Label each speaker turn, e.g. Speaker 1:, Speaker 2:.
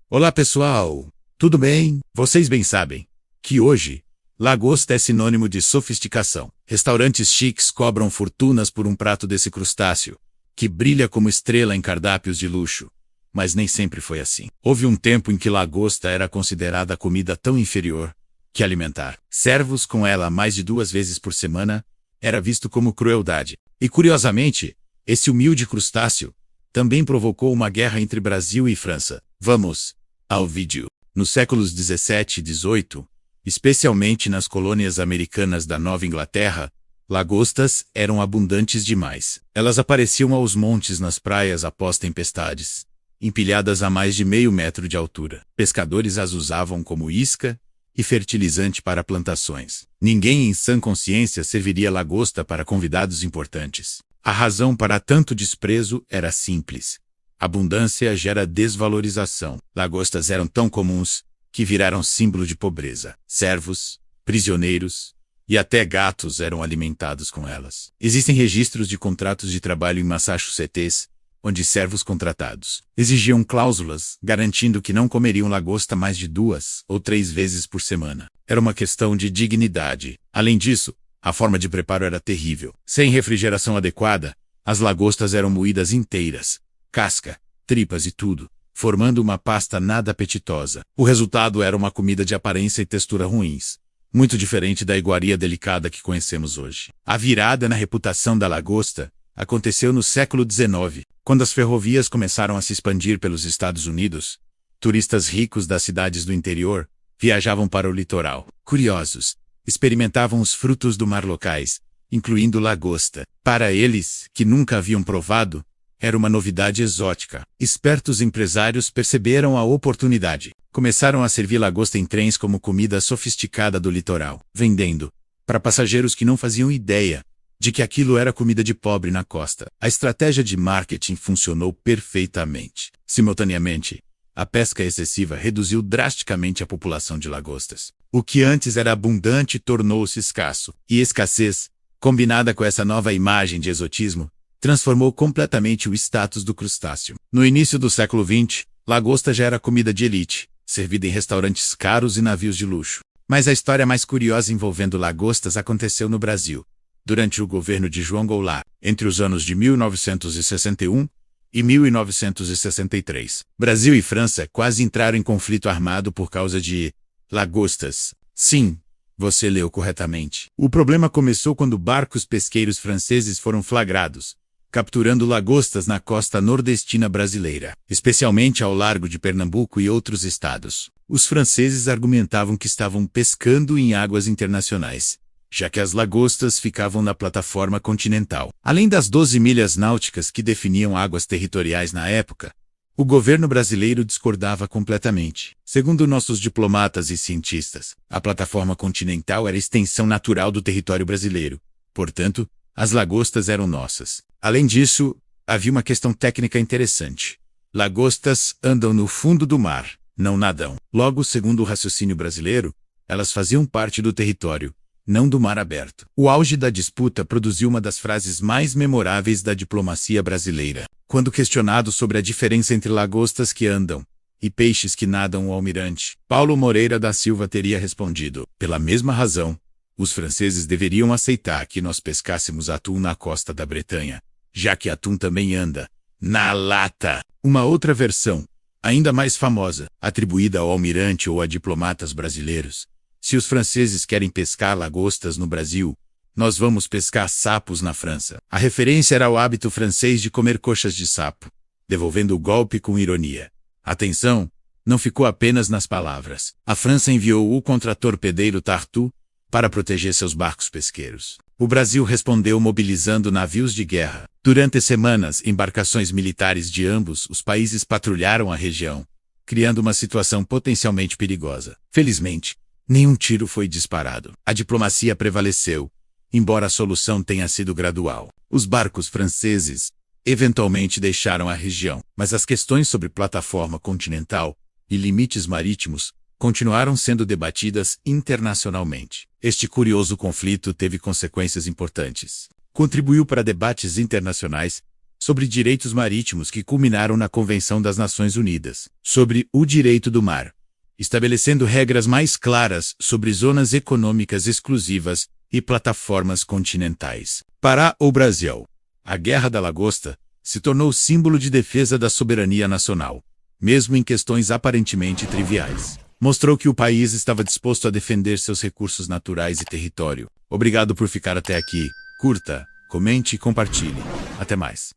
Speaker 1: Olá pessoal, tudo bem? Vocês bem sabem que hoje, lagosta é sinônimo de sofisticação. Restaurantes chiques cobram fortunas por um prato desse crustáceo, que brilha como estrela em cardápios de luxo. Mas nem sempre foi assim. Houve um tempo em que lagosta era considerada comida tão inferior que alimentar servos com ela mais de 2 vezes por semana era visto como crueldade. E curiosamente, esse humilde crustáceo também provocou uma guerra entre Brasil e França. Vamos ao vídeo. Nos séculos 17 e 18, especialmente nas colônias americanas da Nova Inglaterra, lagostas eram abundantes demais. Elas apareciam aos montes nas praias após tempestades, empilhadas a mais de meio metro de altura. Pescadores as usavam como isca e fertilizante para plantações. Ninguém em sã consciência serviria lagosta para convidados importantes. A razão para tanto desprezo era simples. Abundância gera desvalorização. Lagostas eram tão comuns que viraram símbolo de pobreza. Servos, prisioneiros e até gatos eram alimentados com elas. Existem registros de contratos de trabalho em Massachusetts, onde servos contratados exigiam cláusulas garantindo que não comeriam lagosta mais de 2 ou 3 vezes por semana. Era uma questão de dignidade. Além disso, a forma de preparo era terrível. Sem refrigeração adequada, as lagostas eram moídas inteiras, casca, tripas e tudo, formando uma pasta nada apetitosa. O resultado era uma comida de aparência e textura ruins, muito diferente da iguaria delicada que conhecemos hoje. A virada na reputação da lagosta aconteceu no século XIX, quando as ferrovias começaram a se expandir pelos Estados Unidos. Turistas ricos das cidades do interior viajavam para o litoral. Curiosos, experimentavam os frutos do mar locais, incluindo lagosta. Para eles, que nunca haviam provado, era uma novidade exótica. Espertos empresários perceberam a oportunidade. Começaram a servir lagosta em trens como comida sofisticada do litoral, vendendo para passageiros que não faziam ideia de que aquilo era comida de pobre na costa. A estratégia de marketing funcionou perfeitamente. Simultaneamente, a pesca excessiva reduziu drasticamente a população de lagostas. O que antes era abundante tornou-se escasso. E escassez, combinada com essa nova imagem de exotismo, transformou completamente o status do crustáceo. No início do século XX, lagosta já era comida de elite, servida em restaurantes caros e navios de luxo. Mas a história mais curiosa envolvendo lagostas aconteceu no Brasil, durante o governo de João Goulart, entre os anos de 1961 e 1963. Brasil e França quase entraram em conflito armado por causa de lagostas. Sim, você leu corretamente. O problema começou quando barcos pesqueiros franceses foram flagrados, capturando lagostas na costa nordestina brasileira, especialmente ao largo de Pernambuco e outros estados. Os franceses argumentavam que estavam pescando em águas internacionais, já que as lagostas ficavam na plataforma continental. Além das 12 milhas náuticas que definiam águas territoriais na época, o governo brasileiro discordava completamente. Segundo nossos diplomatas e cientistas, a plataforma continental era a extensão natural do território brasileiro. Portanto, as lagostas eram nossas. Além disso, havia uma questão técnica interessante. Lagostas andam no fundo do mar, não nadam. Logo, segundo o raciocínio brasileiro, elas faziam parte do território, não do mar aberto. O auge da disputa produziu uma das frases mais memoráveis da diplomacia brasileira. Quando questionado sobre a diferença entre lagostas que andam e peixes que nadam, o almirante Paulo Moreira da Silva teria respondido: pela mesma razão, os franceses deveriam aceitar que nós pescássemos atum na costa da Bretanha, já que atum também anda na lata. Uma outra versão, ainda mais famosa, atribuída ao almirante ou a diplomatas brasileiros: se os franceses querem pescar lagostas no Brasil, nós vamos pescar sapos na França. A referência era ao hábito francês de comer coxas de sapo, devolvendo o golpe com ironia. Atenção, não ficou apenas nas palavras. A França enviou o contratorpedeiro Tartu para proteger seus barcos pesqueiros. O Brasil respondeu mobilizando navios de guerra. Durante semanas, embarcações militares de ambos os países patrulharam a região, criando uma situação potencialmente perigosa. Felizmente, nenhum tiro foi disparado. A diplomacia prevaleceu, embora a solução tenha sido gradual. Os barcos franceses eventualmente deixaram a região, mas as questões sobre plataforma continental e limites marítimos continuaram sendo debatidas internacionalmente. Este curioso conflito teve consequências importantes. Contribuiu para debates internacionais sobre direitos marítimos que culminaram na Convenção das Nações Unidas sobre o direito do mar, estabelecendo regras mais claras sobre zonas econômicas exclusivas e plataformas continentais. Para o Brasil, a Guerra da Lagosta se tornou símbolo de defesa da soberania nacional, mesmo em questões aparentemente triviais. Mostrou que o país estava disposto a defender seus recursos naturais e território. Obrigado por ficar até aqui. Curta, comente e compartilhe. Até mais.